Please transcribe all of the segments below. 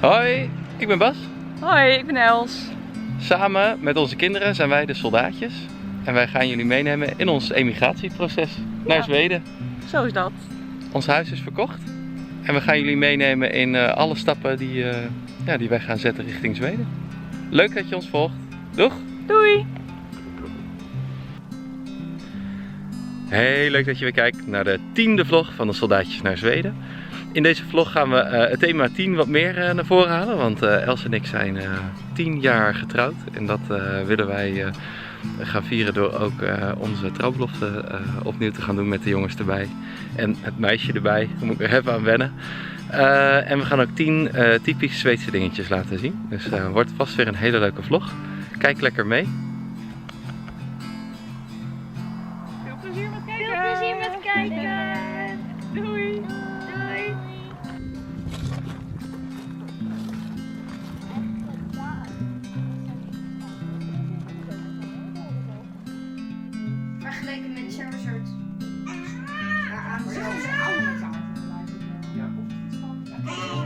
Hoi, ik ben Bas. Hoi, ik ben Els. Samen met onze kinderen zijn wij de soldaatjes. En wij gaan jullie meenemen in ons emigratieproces naar Zweden. Zo is dat. Ons huis is verkocht. En we gaan jullie meenemen in alle stappen die wij gaan zetten richting Zweden. Leuk dat je ons volgt. Doeg! Doei! Heel leuk dat je weer kijkt naar de 10e vlog van de soldaatjes naar Zweden. In deze vlog gaan we het thema 10 wat meer naar voren halen, want Els en ik zijn 10 jaar getrouwd en dat willen wij gaan vieren door ook onze trouwbelofte opnieuw te gaan doen met de jongens erbij en het meisje erbij. Daar moet ik er even aan wennen. En we gaan ook 10 typische Zweedse dingetjes laten zien, dus het wordt vast weer een hele leuke vlog. Kijk lekker mee. Veel plezier met kijken! Veel plezier met kijken! Doei! Doei! Vergeleken met Charizard.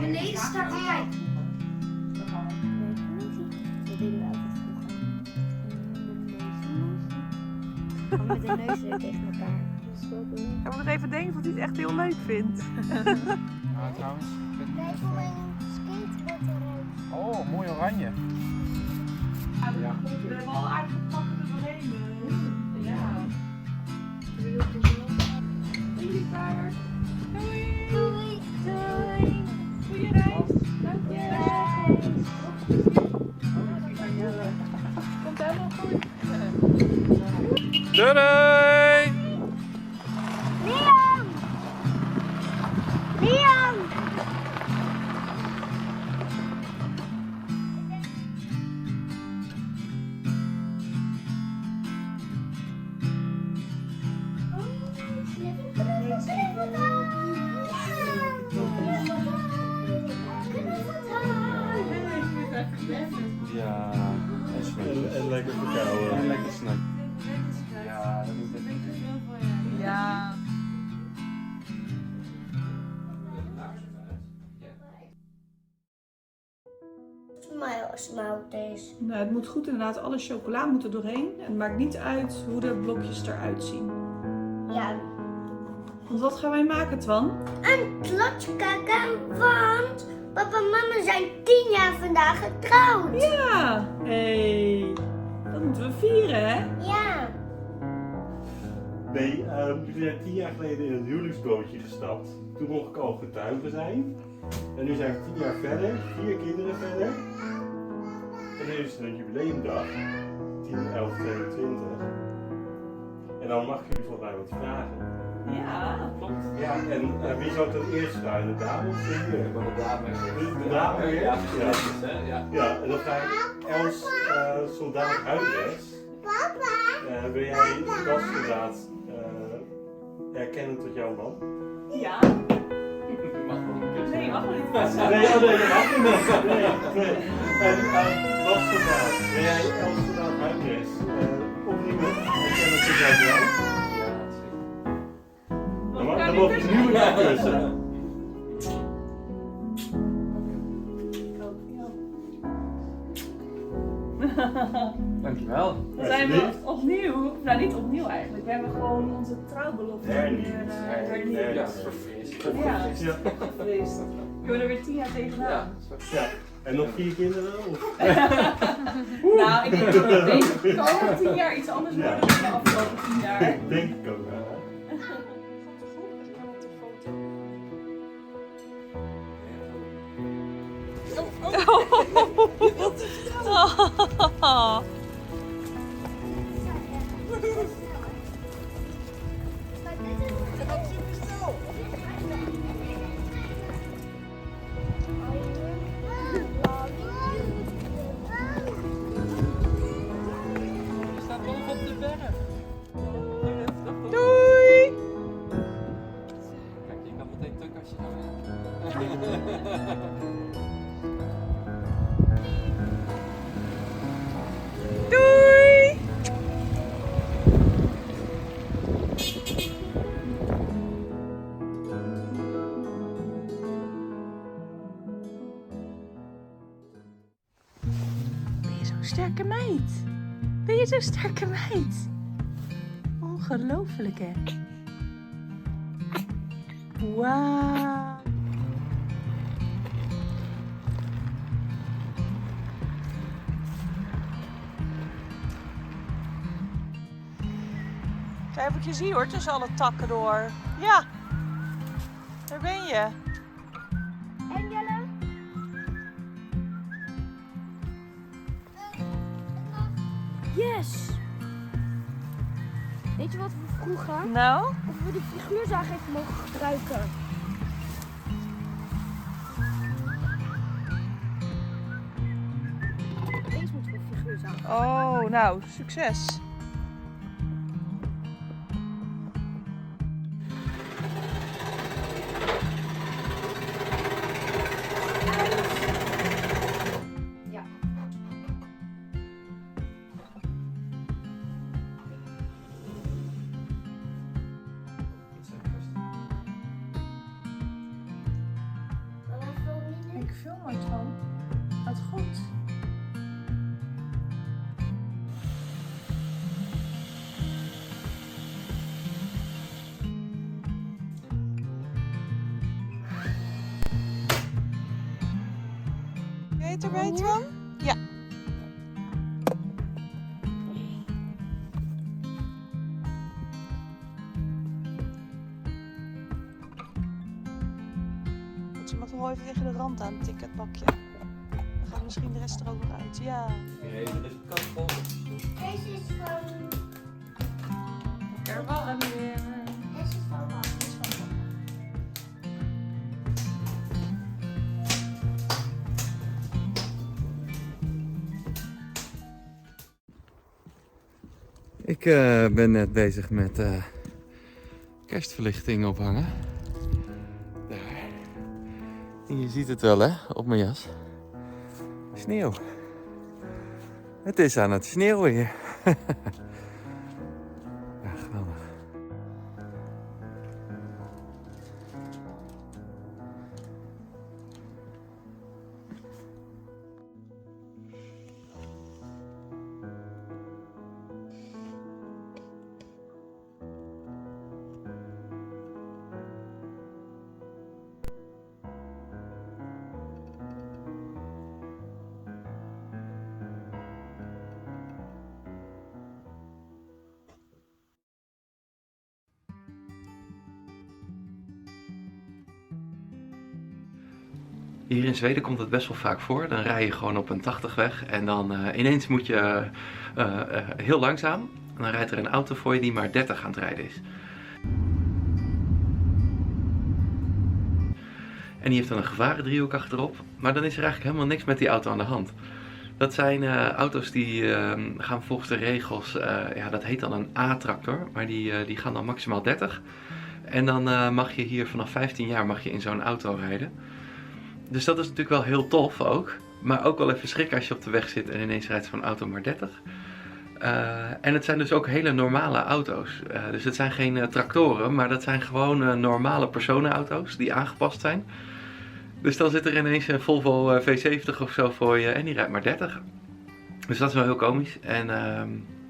Beneden staat te kijken. Dat deden we altijd vroeger. Gewoon met de neus zo tegen elkaar. Hij moet nog even denken dat hij het echt heel leuk vindt. Nou, trouwens, Kijk voor mijn skateboard eruit. oh, mooi oranje. Ja. We hebben al uitgepakt eromheen. Ja. Doei, paard. Doei! Doei! Doei! Goeie reis! Dank je! Komt helemaal goed. Doei doei! Liam! Liam! Ja, en lekker verkouden. En lekker snack. Ja, dat moet even. Ja. Smouters. Nou, het moet goed inderdaad, alle chocola moet er doorheen. En het maakt niet uit hoe de blokjes eruit zien. Ja, Want wat gaan wij maken, Twan? een klotskaken, want papa en mama zijn 10 jaar vandaag getrouwd. Ja! Hey, dat moeten we vieren, hè? Ja. Nee, we zijn 10 jaar geleden in een huwelijksbootje gestapt. Toen mocht ik al getuige zijn. En nu zijn we 10 jaar verder, 4 kinderen verder. En nu is het een jubileumdag, 10, 11, 22. En dan mag ik jullie volgens mij wat vragen. Ja, klopt. Ja, en wie zou het eerst vragen? De dame of de heer? De dame. De dame weer? Ja. Ja. Ja, en dan vraag ik Els, soldaat Huidrechts. Papa. Ben jij als soldaat herkennend tot jouw man? Ja. Mag wel een kus. Nee, mag wel niet. Nee, oh nee, dat mag niet. Nee. En als soldaat, ben jij Els soldaat Huidrechts opnieuw herkennend tot jouw vrouw? Ja, zeker. Dan mag je nu naar kussen. Dankjewel. Dan zijn we opnieuw, nou niet opnieuw eigenlijk, we hebben gewoon onze trouwbelofte Hernieuwd. hernieuwd. Ja, verfrist. Ja, Ja. gefrist. Kunnen we er weer 10 jaar tegenaan. Ja. En nog 4 kinderen? Of? Nou, ik denk dat de komende 10 jaar iets anders worden dan de afgelopen 10 jaar. Denk ik ook wel. Staat bovenop de berg. Doei! Kijk, je kan meteen tukken als je nou sterke meid. Ben je zo'n sterke meid? Ongelooflijk hè. Wauw. Kijk of ik je zie hoor, tussen alle takken door. Ja, daar ben je. En Jelle? Yes! Weet je wat we vroegen? Nou? Of we de figuurzaag even mogen gebruiken. Deze moeten we figuurzaag. Oh, nou, succes. Ja. Ik film het van. Wat goed. Ben je het erbij, Twan? Ja. Je mag nog wel even tegen de rand aan het ticketbakje. Dan gaat misschien de rest er ook nog uit. Ja. Nee, dat is een kant vol. Deze is van... Er ballen weer. Deze is van wat? Ik ben net bezig met kerstverlichting ophangen. Daar. En je ziet het wel hè, op mijn jas. Sneeuw. Het is aan het sneeuwen hier. Ja, geweldig. Hier in Zweden komt het best wel vaak voor. Dan rij je gewoon op een 80 weg en dan ineens moet je heel langzaam. En dan rijdt er een auto voor je die maar 30 aan het rijden is. En die heeft dan een gevarendriehoek achterop. Maar dan is er eigenlijk helemaal niks met die auto aan de hand. Dat zijn auto's die gaan volgens de regels, ja, dat heet dan een A-tractor. Maar die gaan dan maximaal 30. En dan mag je hier vanaf 15 jaar mag je in zo'n auto rijden. Dus dat is natuurlijk wel heel tof ook. Maar ook wel even schrikken als je op de weg zit en ineens rijdt zo'n auto maar 30. En het zijn dus ook hele normale auto's. Dus het zijn geen tractoren, maar dat zijn gewoon normale personenauto's die aangepast zijn. Dus dan zit er ineens een Volvo V70 of zo voor je en die rijdt maar 30. Dus dat is wel heel komisch. En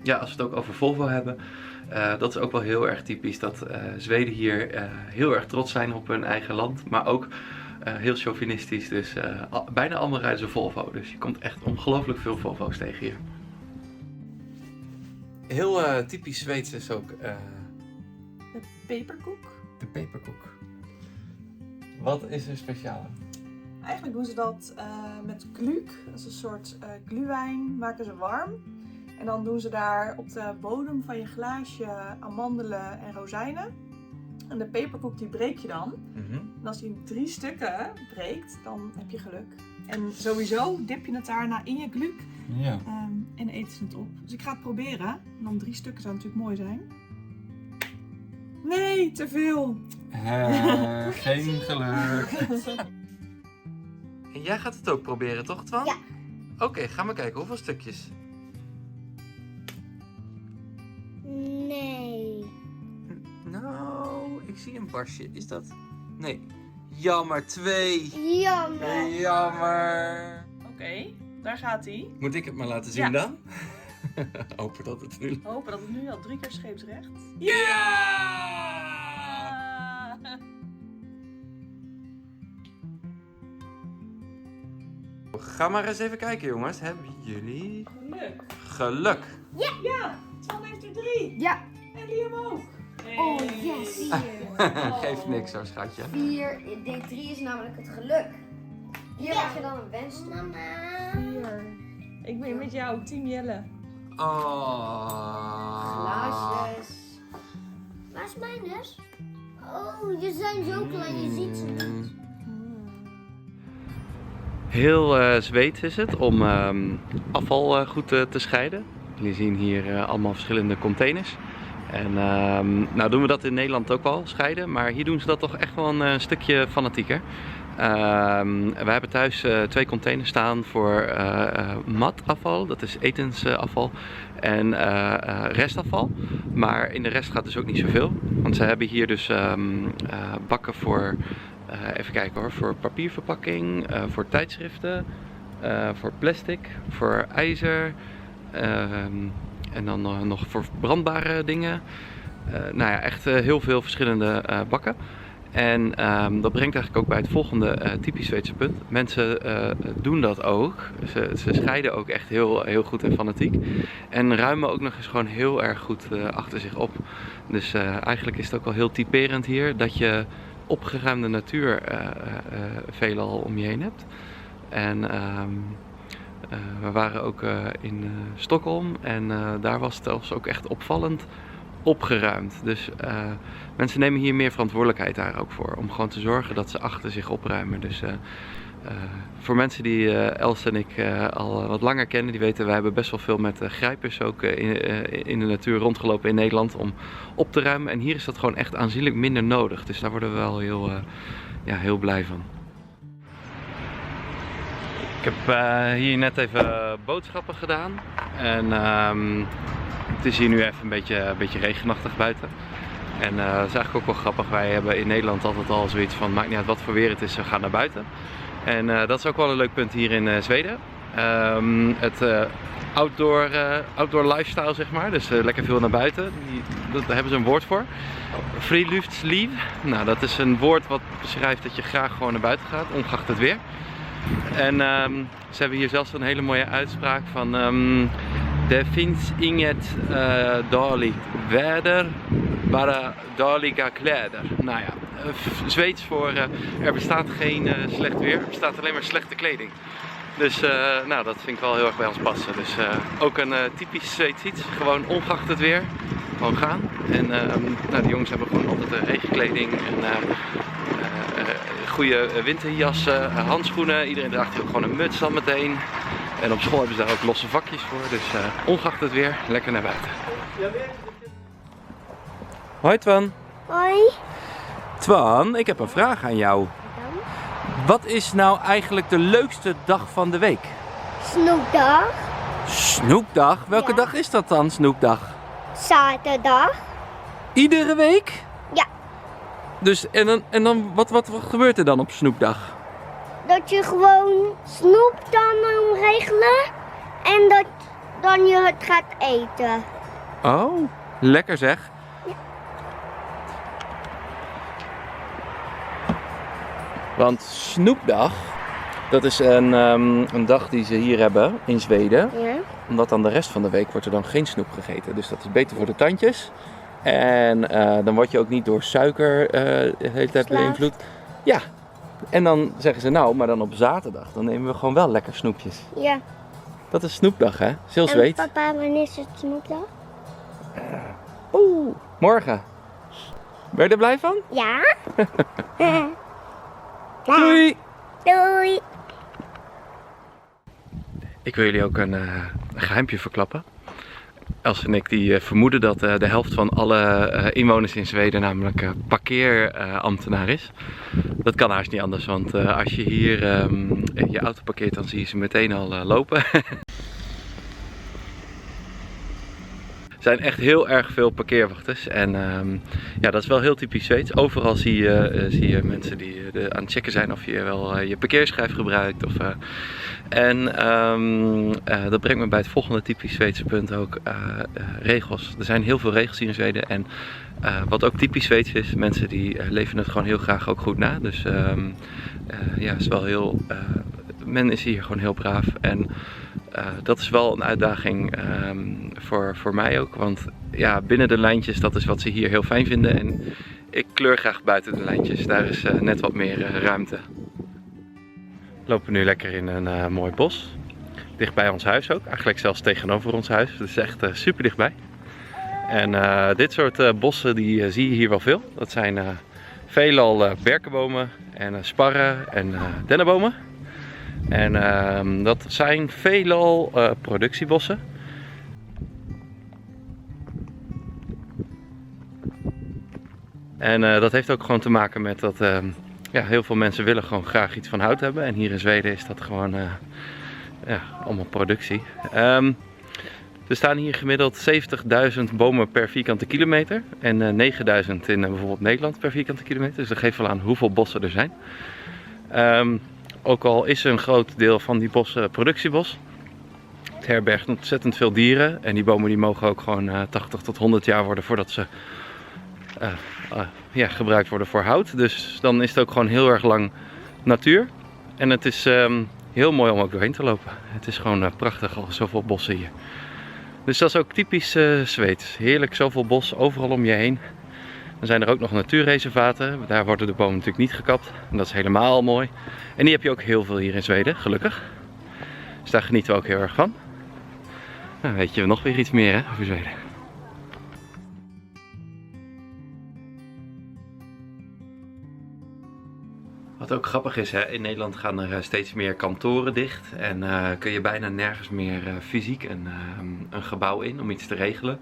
ja, als we het ook over Volvo hebben, dat is ook wel heel erg typisch dat Zweden hier heel erg trots zijn op hun eigen land. Maar ook heel chauvinistisch, dus bijna allemaal rijden ze Volvo. Dus je komt echt ongelooflijk veel Volvo's tegen hier. Heel typisch Zweeds is ook De peperkoek. de peperkoek. Wat is er speciaal? Eigenlijk doen ze dat met glück. Dat is een soort glühwein, maken ze warm. En dan doen ze daar op de bodem van je glaasje amandelen en rozijnen. En de peperkoek die breek je dan. En als die in 3 stukken breekt, dan heb je geluk. En sowieso dip je het daarna in je glück Ja. en eten ze het op. Dus ik ga het proberen. En dan 3 stukken zou natuurlijk mooi zijn. Nee, te veel. Geen geluk. En jij gaat het ook proberen, toch, Twan? Ja. Oké, ga maar kijken. Hoeveel stukjes? Nee. Nou, ik zie een barstje. Is dat? Nee. Jammer, 2. Jammer. Jammer. Oké, daar gaat hij. Moet ik het maar laten zien Ja. dan? Hopen dat het nu... Hopen dat het nu al 3 keer scheepsrecht. Ja! Ga maar eens even kijken jongens. Hebben jullie Geluk. geluk? Ja, Twan heeft er 3. Ja. En Liam ook. Oh, yes. Geeft niks hoor, schatje. 4. Ik denk 3 is namelijk het geluk. Hier mag je dan een wens doen. Mama. 4. Ik ben met jou, Team Jelle. Oh. Glaasjes. Waar is mijn dus? Oh, je zijn zo klein, je ziet ze niet. Heel Zweeds is het om afval goed te scheiden. Jullie zien hier allemaal verschillende containers. En nou doen we dat in Nederland ook wel, scheiden. Maar hier doen ze dat toch echt wel een stukje fanatieker. We hebben thuis 2 containers staan voor matafval, dat is etensafval, en restafval. Maar in de rest gaat dus ook niet zoveel. Want ze hebben hier dus bakken voor, even kijken hoor, voor papierverpakking, voor tijdschriften, voor plastic, voor ijzer. En dan nog voor brandbare dingen. Nou ja, echt heel veel verschillende bakken. En dat brengt eigenlijk ook bij het volgende typisch Zweedse punt. Mensen doen dat ook. Ze scheiden ook echt heel goed en fanatiek. En ruimen ook nog eens gewoon heel erg goed achter zich op. Dus eigenlijk is het ook wel heel typerend hier dat je opgeruimde natuur veelal om je heen hebt. En we waren ook in Stockholm en daar was het zelfs ook echt opvallend opgeruimd. Dus mensen nemen hier meer verantwoordelijkheid daar ook voor. Om gewoon te zorgen dat ze achter zich opruimen. Dus voor mensen die Els en ik al wat langer kennen, die weten, wij hebben best wel veel met grijpers ook in de natuur rondgelopen in Nederland om op te ruimen. En hier is dat gewoon echt aanzienlijk minder nodig. Dus daar worden we wel heel blij van. Ik heb hier net even boodschappen gedaan. En het is hier nu even een beetje regenachtig buiten. En dat is eigenlijk ook wel grappig. Wij hebben in Nederland altijd al zoiets van, maakt niet uit wat voor weer het is, we gaan naar buiten. En dat is ook wel een leuk punt hier in Zweden. Het outdoor lifestyle zeg maar, dus lekker veel naar buiten. Daar hebben ze een woord voor. Friluftsliv. Nou, dat is een woord wat beschrijft dat je graag gewoon naar buiten gaat, ongeacht het weer. En ze hebben hier zelfs een hele mooie uitspraak van det finns inget dåligt väder, bara dåliga kläder. Nou ja, Zweeds voor er bestaat geen slecht weer, er bestaat alleen maar slechte kleding. Dus nou, dat vind ik wel heel erg bij ons passen. Dus ook een typisch Zweeds iets, gewoon ongeacht het weer, gewoon gaan. En nou, de jongens hebben gewoon altijd regenkleding en goede winterjassen, handschoenen. Iedereen draagt hier ook gewoon een muts dan meteen. En op school hebben ze daar ook losse vakjes voor. Dus ongeacht het weer, lekker naar buiten. Hoi Twan. Hoi. Twan, ik heb een vraag aan jou. Wat is nou eigenlijk de leukste dag van de week? Snoepdag. Snoepdag? Welke Ja. dag is dat dan, Snoepdag? Zaterdag. Iedere week? Ja. Dus, en dan wat gebeurt er dan op Snoepdag? Dat je gewoon snoep dan regelen en dat dan je het gaat eten. Oh, lekker zeg. Ja. Want Snoepdag, dat is een dag die ze hier hebben in Zweden. Ja. Omdat dan de rest van de week wordt er dan geen snoep gegeten. Dus dat is beter voor de tandjes. En dan word je ook niet door suiker de hele tijd beïnvloed. Ja. En dan zeggen ze nou, maar dan op zaterdag, dan nemen we gewoon wel lekker snoepjes. Ja. Dat is Snoepdag hè? Is heel En Zweeds. papa, wanneer is het snoepdag? Oeh, morgen. Ben je er blij van? Ja. Doei! Doei. Ik wil jullie ook een geheimpje verklappen. Els en ik die vermoeden dat de helft van alle inwoners in Zweden namelijk parkeerambtenaar is. Dat kan haast niet anders, want als je hier je auto parkeert, dan zie je ze meteen al lopen. zijn echt heel erg veel parkeerwachters. En ja, dat is wel heel typisch Zweeds. Overal zie je mensen die aan het checken zijn of je wel je parkeerschijf gebruikt. Dat brengt me bij het volgende typisch Zweedse punt ook. Regels. Er zijn heel veel regels hier in Zweden. En wat ook typisch Zweeds is, mensen die leven het gewoon heel graag ook goed na. Dus ja, is wel heel... men is hier gewoon heel braaf. En dat is wel een uitdaging voor mij ook. Want ja, binnen de lijntjes, dat is wat ze hier heel fijn vinden. En ik kleur graag buiten de lijntjes. Daar is net wat meer ruimte. We lopen nu lekker in een mooi bos. Dicht bij ons huis ook. Eigenlijk zelfs tegenover ons huis. Het is echt super dichtbij. En dit soort bossen die zie je hier wel veel. Dat zijn veelal berkenbomen en sparren en dennenbomen. En dat zijn veelal productiebossen. En dat heeft ook gewoon te maken met dat ja, heel veel mensen willen gewoon graag iets van hout hebben. En hier in Zweden is dat gewoon ja, allemaal productie. Er staan hier gemiddeld 70.000 bomen per vierkante kilometer. En 9.000 in bijvoorbeeld Nederland per vierkante kilometer. Dus dat geeft wel aan hoeveel bossen er zijn. Ook al is een groot deel van die bossen productiebos. Het herbergt ontzettend veel dieren. En die bomen die mogen ook gewoon 80 tot 100 jaar worden voordat ze ja, gebruikt worden voor hout. Dus dan is het ook gewoon heel erg lang natuur. En het is heel mooi om ook doorheen te lopen. Het is gewoon prachtig, al zoveel bossen hier. Dus dat is ook typisch Zweeds. Heerlijk, zoveel bos overal om je heen. Dan zijn er ook nog natuurreservaten. Daar worden de bomen natuurlijk niet gekapt. En dat is helemaal mooi. En die heb je ook heel veel hier in Zweden, gelukkig. Dus daar genieten we ook heel erg van. Nou, weet je nog weer iets meer hè, over Zweden. Wat ook grappig is, hè, in Nederland gaan er steeds meer kantoren dicht. En kun je bijna nergens meer fysiek een gebouw in om iets te regelen.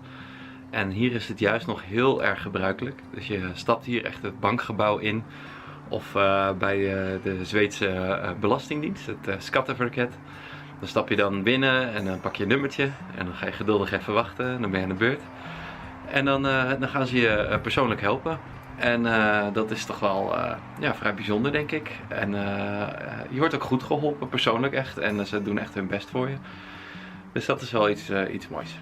En hier is het juist nog heel erg gebruikelijk. Dus je stapt hier echt het bankgebouw in. Of bij de Zweedse Belastingdienst, het Skatteverket. Dan stap je dan binnen en dan pak je een nummertje. En dan ga je geduldig even wachten. En dan ben je aan de beurt. En dan gaan ze je persoonlijk helpen. En dat is toch wel ja, vrij bijzonder, denk ik. En je wordt ook goed geholpen, persoonlijk echt. En ze doen echt hun best voor je. Dus dat is wel iets moois.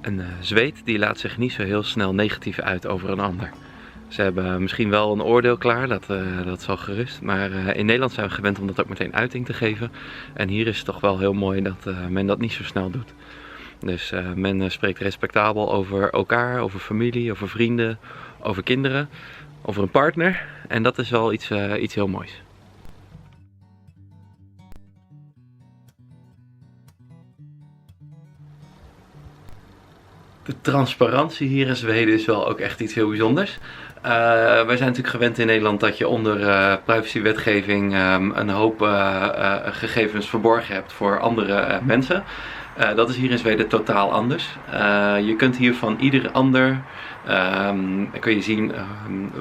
Een Zweed die laat zich niet zo heel snel negatief uit over een ander. Ze hebben misschien wel een oordeel klaar, dat zal gerust. Maar in Nederland zijn we gewend om dat ook meteen uiting te geven. En hier is het toch wel heel mooi dat men dat niet zo snel doet. Dus men spreekt respectabel over elkaar, over familie, over vrienden, over kinderen, over een partner. En dat is wel iets heel moois. De transparantie hier in Zweden is wel ook echt iets heel bijzonders. Wij zijn natuurlijk gewend in Nederland dat je onder privacywetgeving een hoop gegevens verborgen hebt voor andere mensen. Dat is hier in Zweden totaal anders. Je kunt hier van ieder ander kun je zien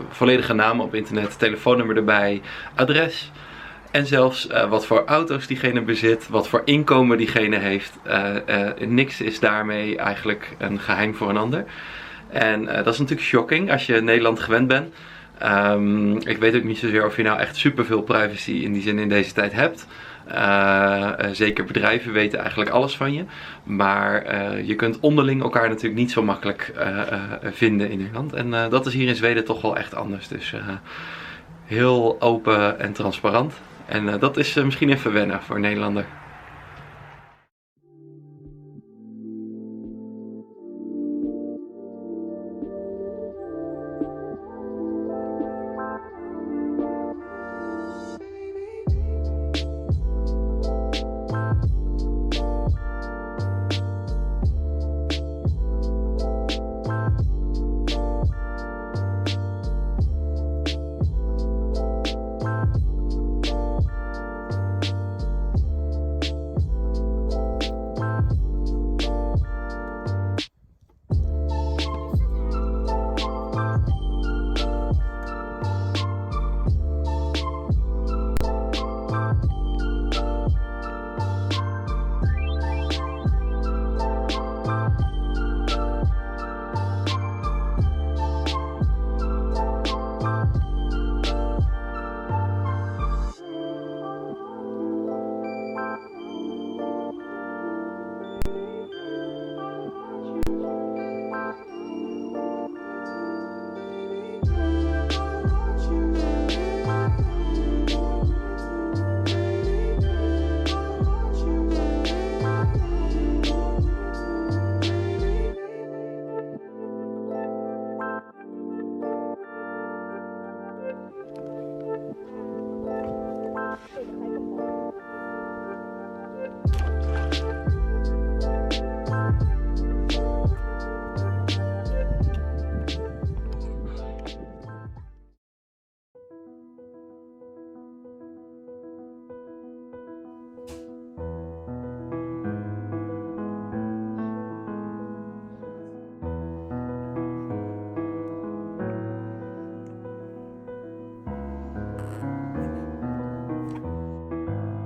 volledige naam op internet, telefoonnummer erbij, adres. En zelfs wat voor auto's diegene bezit, wat voor inkomen diegene heeft. Niks is daarmee eigenlijk een geheim voor een ander. En dat is natuurlijk shocking als je in Nederland gewend bent. Ik weet ook niet zozeer of je nou echt superveel privacy in die zin in deze tijd hebt. Zeker bedrijven weten eigenlijk alles van je. Maar je kunt onderling elkaar natuurlijk niet zo makkelijk vinden in Nederland. En dat is hier in Zweden toch wel echt anders. Dus heel open en transparant. En dat is misschien even wennen voor een Nederlander.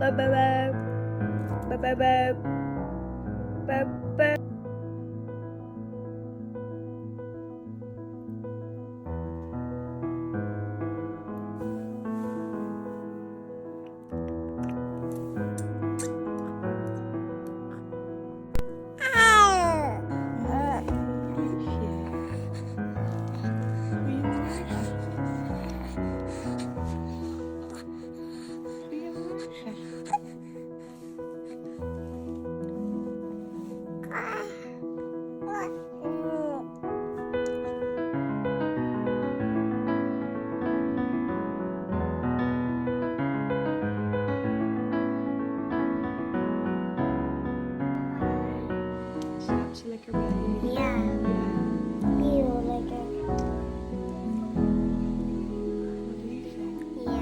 Bye bye bye. Bye bye bye. Bye bye. Slaapt ze lekker bij je? Ja, heel lekker. Wat lief, hè? Ja.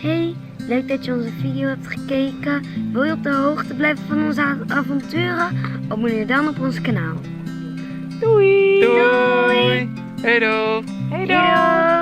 Hey, leuk dat je onze video hebt gekeken. Wil je op de hoogte blijven van onze avonturen? Abonneer dan op ons kanaal. Doei! Doei! Hey doei! Hey, doei!